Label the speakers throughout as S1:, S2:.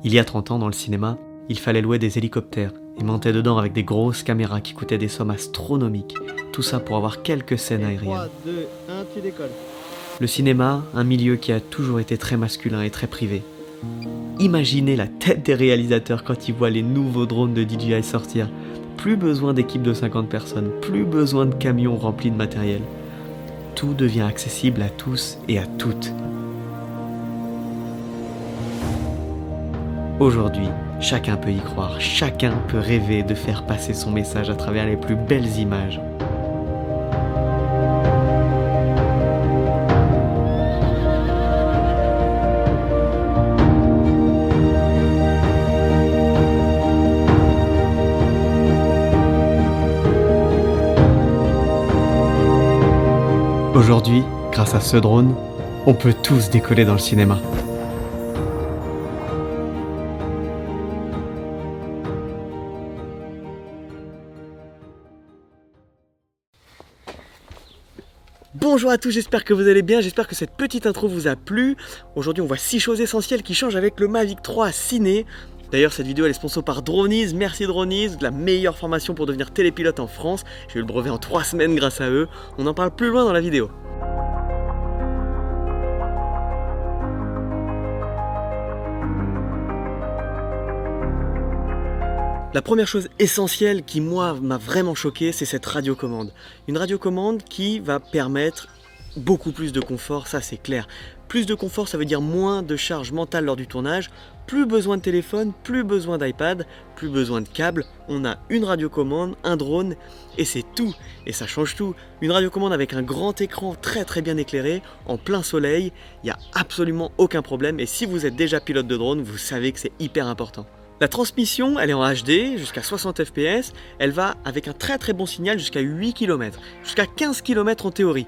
S1: Il y a 30 ans, dans le cinéma, il fallait louer des hélicoptères et monter dedans avec des grosses caméras qui coûtaient des sommes astronomiques. Tout ça pour avoir quelques scènes aériennes.
S2: 3, 2, 1, tu décolles.
S1: Le cinéma, un milieu qui a toujours été très masculin et très privé. Imaginez la tête des réalisateurs quand ils voient les nouveaux drones de DJI sortir. Plus besoin d'équipes de 50 personnes, plus besoin de camions remplis de matériel. Tout devient accessible à tous et à toutes. Aujourd'hui, chacun peut y croire, chacun peut rêver de faire passer son message à travers les plus belles images. Aujourd'hui, grâce à ce drone, on peut tous décoller dans le cinéma. Bonjour à tous, j'espère que vous allez bien, j'espère que cette petite intro vous a plu. Aujourd'hui on voit 6 choses essentielles qui changent avec le Mavic 3 Ciné. D'ailleurs cette vidéo elle est sponsor par Droniz, merci Droniz, la meilleure formation pour devenir télépilote en France. J'ai eu le brevet en 3 semaines grâce à eux, on en parle plus loin dans la vidéo. La première chose essentielle qui moi m'a vraiment choqué, c'est cette radiocommande. Une radiocommande qui va permettre beaucoup plus de confort, ça c'est clair. Plus de confort, ça veut dire moins de charge mentale lors du tournage, plus besoin de téléphone, plus besoin d'iPad, plus besoin de câbles. On a une radiocommande, un drone et c'est tout. Et ça change tout. Une radiocommande avec un grand écran très bien éclairé, en plein soleil, il n'y a absolument aucun problème. Et si vous êtes déjà pilote de drone, vous savez que c'est hyper important. La transmission, elle est en HD, jusqu'à 60 fps, elle va avec un très bon signal jusqu'à 8 km, jusqu'à 15 km en théorie.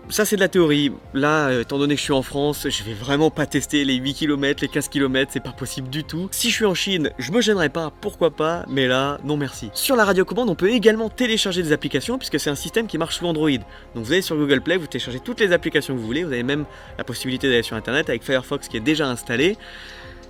S1: Ça c'est de la théorie, là étant donné que je suis en France, je vais vraiment pas tester les 8 km, les 15 km, c'est pas possible du tout. Si je suis en Chine, je me gênerai pas, pourquoi pas, mais là, non merci. Sur la radiocommande, on peut également télécharger des applications puisque c'est un système qui marche sous Android. Donc vous allez sur Google Play, vous téléchargez toutes les applications que vous voulez, vous avez même la possibilité d'aller sur internet avec Firefox qui est déjà installé.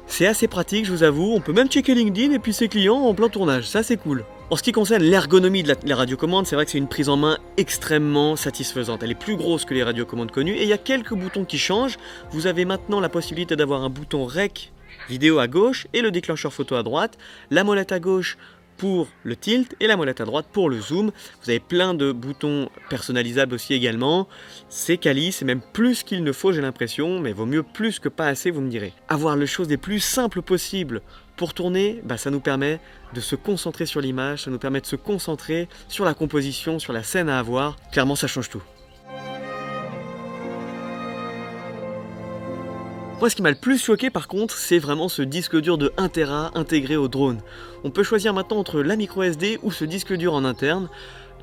S1: C'est assez pratique, je vous avoue, on peut même checker LinkedIn et puis ses clients en plein tournage, ça c'est cool. En ce qui concerne l'ergonomie de la radiocommande, c'est vrai que c'est une prise en main extrêmement satisfaisante. Elle est plus grosse que les radiocommandes connues et il y a quelques boutons qui changent. Vous avez maintenant la possibilité d'avoir un bouton REC vidéo à gauche et le déclencheur photo à droite, la molette à gauche pour le tilt et la molette à droite pour le zoom. Vous avez plein de boutons personnalisables aussi également. C'est quali, c'est même plus qu'il ne faut j'ai l'impression, mais vaut mieux plus que pas assez vous me direz. Avoir les choses les plus simples possibles pour tourner, ça nous permet de se concentrer sur l'image, ça nous permet de se concentrer sur la composition, sur la scène à avoir. Clairement ça change tout. Moi, ce qui m'a le plus choqué par contre, c'est vraiment ce disque dur de 1 Tera intégré au drone. On peut choisir maintenant entre la micro SD ou ce disque dur en interne.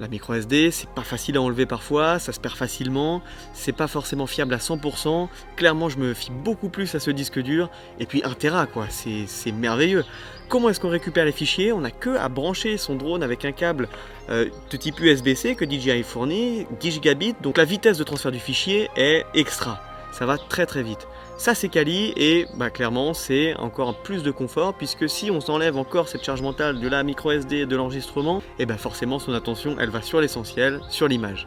S1: La micro SD, c'est pas facile à enlever parfois, ça se perd facilement, c'est pas forcément fiable à 100%. Clairement, je me fie beaucoup plus à ce disque dur. Et puis 1 Tera, quoi, c'est merveilleux. Comment est-ce qu'on récupère les fichiers? On n'a que à brancher son drone avec un câble de type USB-C que DJI fournit, 10 gigabits. Donc la vitesse de transfert du fichier est extra. Ça va très vite. Ça c'est quali et clairement c'est encore plus de confort puisque si on s'enlève encore cette charge mentale de la micro SD et de l'enregistrement, et forcément son attention elle va sur l'essentiel, sur l'image.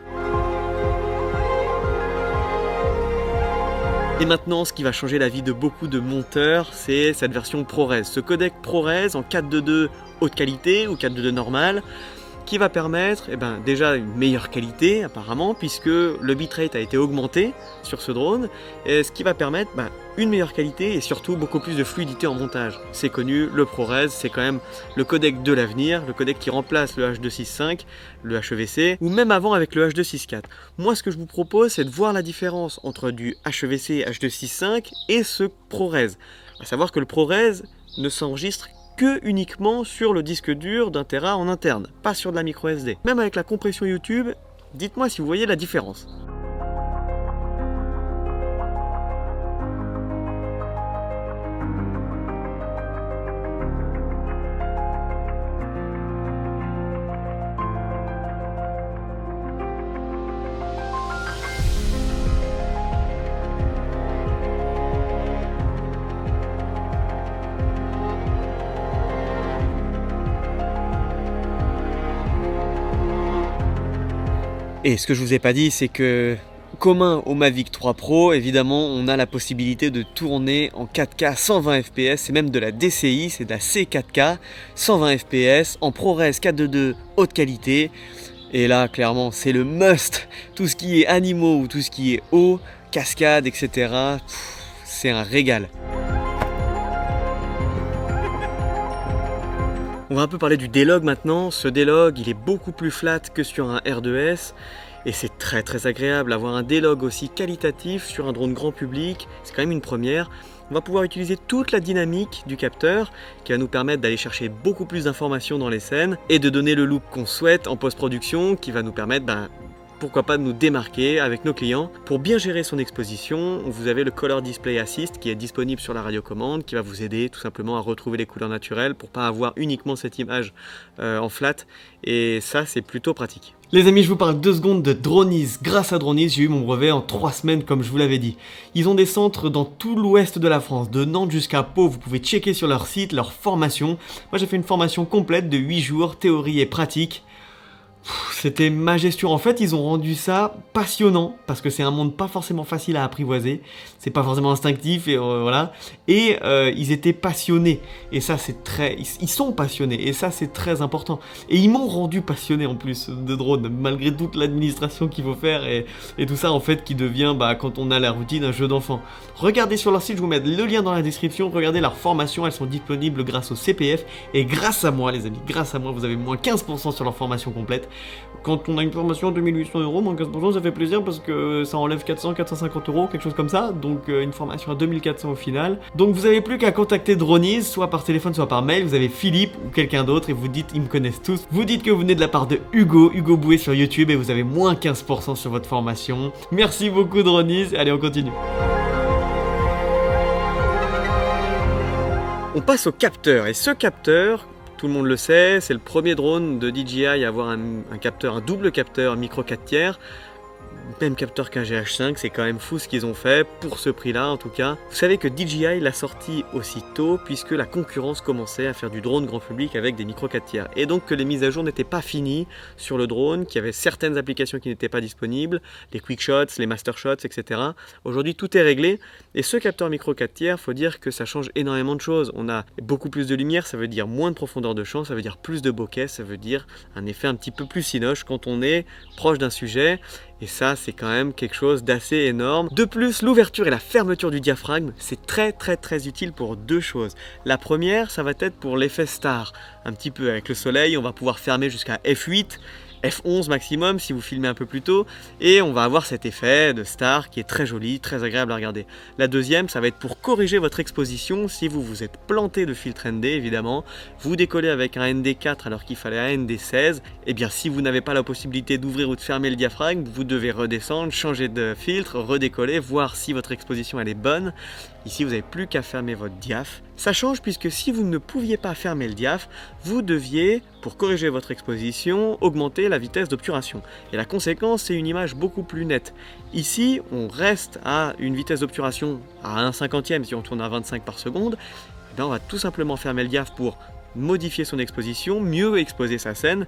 S1: Et maintenant, ce qui va changer la vie de beaucoup de monteurs, c'est cette version ProRes. Ce codec ProRes en 4.2.2 haute qualité ou 4.2.2 normal, qui va permettre déjà une meilleure qualité apparemment puisque le bitrate a été augmenté sur ce drone et ce qui va permettre une meilleure qualité et surtout beaucoup plus de fluidité en montage. C'est connu, le ProRes c'est quand même le codec de l'avenir, le codec qui remplace le H.265, le HEVC ou même avant avec le H.264. Moi ce que je vous propose c'est de voir la différence entre du HEVC H.265 et ce ProRes. À savoir que le ProRes ne s'enregistre que uniquement sur le disque dur d'1 Tera en interne, pas sur de la micro SD. Même avec la compression YouTube, dites-moi si vous voyez la différence. Et ce que je vous ai pas dit, c'est que commun au Mavic 3 Pro, évidemment, on a la possibilité de tourner en 4K 120 fps, c'est même de la DCI, c'est de la C4K 120 fps en ProRes 422 haute qualité. Et là, clairement, c'est le must. Tout ce qui est animaux ou tout ce qui est eau, cascade, etc. C'est un régal. On va un peu parler du D-Log maintenant. Ce D-Log, il est beaucoup plus flat que sur un R2S. Et c'est très très agréable. Avoir un D-Log aussi qualitatif sur un drone grand public, c'est quand même une première. On va pouvoir utiliser toute la dynamique du capteur qui va nous permettre d'aller chercher beaucoup plus d'informations dans les scènes et de donner le look qu'on souhaite en post-production qui va nous permettre, pourquoi pas, de nous démarquer avec nos clients. Pour bien gérer son exposition, vous avez le Color Display Assist qui est disponible sur la radiocommande, qui va vous aider tout simplement à retrouver les couleurs naturelles pour pas avoir uniquement cette image en flat, et ça c'est plutôt pratique. Les amis, je vous parle 2 secondes de Dronies. Grâce à Dronies, j'ai eu mon brevet en 3 semaines comme je vous l'avais dit. Ils ont des centres dans tout l'ouest de la France, de Nantes jusqu'à Pau. Vous pouvez checker sur leur site, leur formation. Moi j'ai fait une formation complète de 8 jours, théorie et pratique. C'était majestueux. En fait, ils ont rendu ça passionnant parce que c'est un monde pas forcément facile à apprivoiser. C'est pas forcément instinctif et voilà. Et ils étaient passionnés. Et ça, c'est très. Ils sont passionnés et ça, c'est très important. Et ils m'ont rendu passionné en plus de drone, malgré toute l'administration qu'il faut faire et tout ça en fait qui devient, quand on a la routine, un jeu d'enfant. Regardez sur leur site, je vous mets le lien dans la description. Regardez leurs formations, elles sont disponibles grâce au CPF et grâce à moi, les amis. Grâce à moi, vous avez moins 15% sur leur formation complète. Quand on a une formation à 2800 €, moins 15%, ça fait plaisir parce que ça enlève 450 €, quelque chose comme ça. Donc une formation à 2400 au final. Donc vous n'avez plus qu'à contacter Dronies, soit par téléphone, soit par mail. Vous avez Philippe ou quelqu'un d'autre et vous dites, ils me connaissent tous. Vous dites que vous venez de la part de Hugo Bouet sur YouTube et vous avez moins 15% sur votre formation. Merci beaucoup Dronies. Allez, on continue. On passe au capteur et ce capteur, tout le monde le sait, c'est le premier drone de DJI à avoir un capteur, un double capteur micro 4 tiers. Même capteur qu'un GH5, c'est quand même fou ce qu'ils ont fait, pour ce prix-là en tout cas. Vous savez que DJI l'a sorti aussitôt puisque la concurrence commençait à faire du drone grand public avec des micro 4 tiers. Et donc que les mises à jour n'étaient pas finies sur le drone, qu'il y avait certaines applications qui n'étaient pas disponibles, les quick shots, les master shots, etc. Aujourd'hui tout est réglé et ce capteur micro 4 tiers, faut dire que ça change énormément de choses. On a beaucoup plus de lumière, ça veut dire moins de profondeur de champ, ça veut dire plus de bokeh, ça veut dire un effet un petit peu plus cinoche quand on est proche d'un sujet. Et ça, c'est quand même quelque chose d'assez énorme. De plus, l'ouverture et la fermeture du diaphragme, c'est très utile pour 2 choses. La première, ça va être pour l'effet star. Un petit peu avec le soleil, on va pouvoir fermer jusqu'à f8, f11 maximum si vous filmez un peu plus tôt. Et on va avoir cet effet de star qui est très joli, très agréable à regarder. La deuxième, ça va être pour corriger votre exposition si vous vous êtes planté de filtre ND évidemment. Vous décollez avec un ND4 alors qu'il fallait un ND16. Et bien si vous n'avez pas la possibilité d'ouvrir ou de fermer le diaphragme, vous devez redescendre, changer de filtre, redécoller, voir si votre exposition elle est bonne. Ici, vous n'avez plus qu'à fermer votre diaph. Ça change puisque si vous ne pouviez pas fermer le diaph, vous deviez, pour corriger votre exposition, augmenter la vitesse d'obturation. Et la conséquence, c'est une image beaucoup plus nette. Ici, on reste à une vitesse d'obturation à 1/50e si on tourne à 25 par seconde. Et bien, on va tout simplement fermer le diaph pour modifier son exposition, mieux exposer sa scène.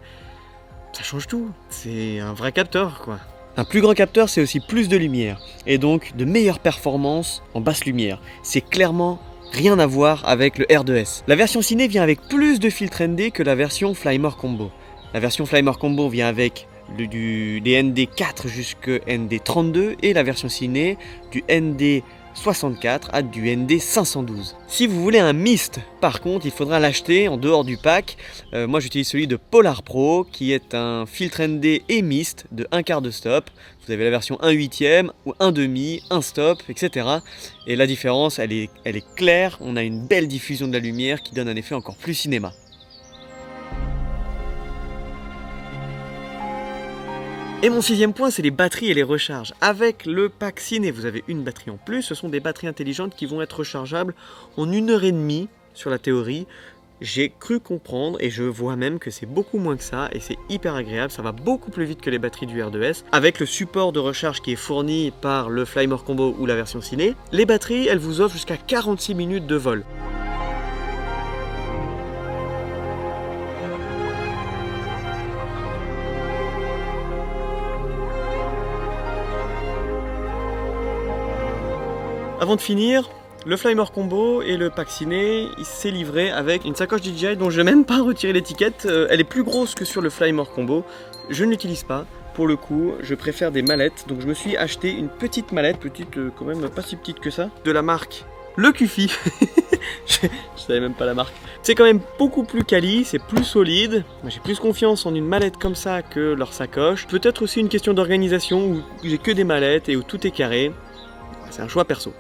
S1: Ça change tout. C'est un vrai capteur, quoi. Un plus grand capteur, c'est aussi plus de lumière, et donc de meilleures performances en basse lumière. C'est clairement rien à voir avec le R2S. La version ciné vient avec plus de filtres ND que la version Flymore Combo. La version Flymore Combo vient avec des ND4 jusqu'à ND32, et la version ciné du ND64 à du ND512. Si vous voulez un mist, par contre, il faudra l'acheter en dehors du pack. Moi j'utilise celui de Polar Pro qui est un filtre ND et mist de 1/4 de stop. Vous avez la version 1/8 ou 1/2, 1 stop, etc. Et la différence, elle est claire. On a une belle diffusion de la lumière qui donne un effet encore plus cinéma. Et mon 6e point, c'est les batteries et les recharges. Avec le pack ciné, vous avez une batterie en plus. Ce sont des batteries intelligentes qui vont être rechargeables en 1h30 sur la théorie. J'ai cru comprendre et je vois même que c'est beaucoup moins que ça et c'est hyper agréable. Ça va beaucoup plus vite que les batteries du R2S. Avec le support de recharge qui est fourni par le Flymore Combo ou la version ciné, les batteries, elles vous offrent jusqu'à 46 minutes de vol. Avant de finir, le Flymer Combo et le pack ciné, il s'est livré avec une sacoche DJI dont je n'ai même pas retiré l'étiquette. Elle est plus grosse que sur le Flymer Combo. Je ne l'utilise pas. Pour le coup, je préfère des mallettes. Donc je me suis acheté une petite mallette, petite quand même pas si petite que ça, de la marque Le Kufi. Je savais même pas la marque. C'est quand même beaucoup plus quali, c'est plus solide. J'ai plus confiance en une mallette comme ça que leur sacoche. Peut-être aussi une question d'organisation où j'ai que des mallettes et où tout est carré. C'est un choix perso.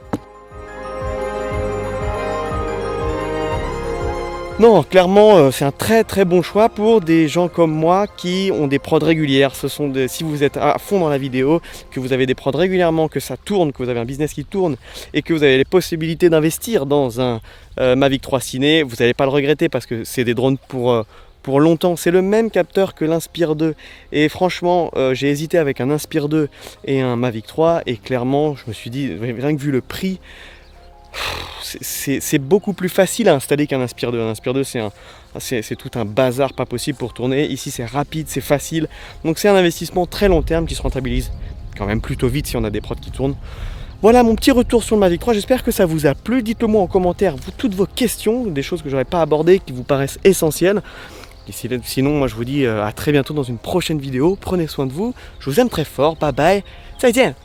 S1: Non, clairement, c'est un très très bon choix pour des gens comme moi qui ont des prods régulières. Si vous êtes à fond dans la vidéo, que vous avez des prods régulièrement, que ça tourne, que vous avez un business qui tourne et que vous avez les possibilités d'investir dans un Mavic 3 Ciné, vous n'allez pas le regretter parce que c'est des drones pour longtemps. C'est le même capteur que l'Inspire 2 et franchement, j'ai hésité avec un Inspire 2 et un Mavic 3 et clairement, je me suis dit, rien que vu le prix, c'est beaucoup plus facile à installer qu'un Inspire 2. Un Inspire 2, c'est tout un bazar pas possible pour tourner. Ici, c'est rapide, c'est facile. Donc, c'est un investissement très long terme qui se rentabilise quand même plutôt vite si on a des prods qui tournent. Voilà mon petit retour sur le Mavic 3. J'espère que ça vous a plu. Dites-le moi en commentaire toutes vos questions, des choses que j'aurais pas abordées, qui vous paraissent essentielles. Et sinon, moi, je vous dis à très bientôt dans une prochaine vidéo. Prenez soin de vous. Je vous aime très fort. Bye bye. 再见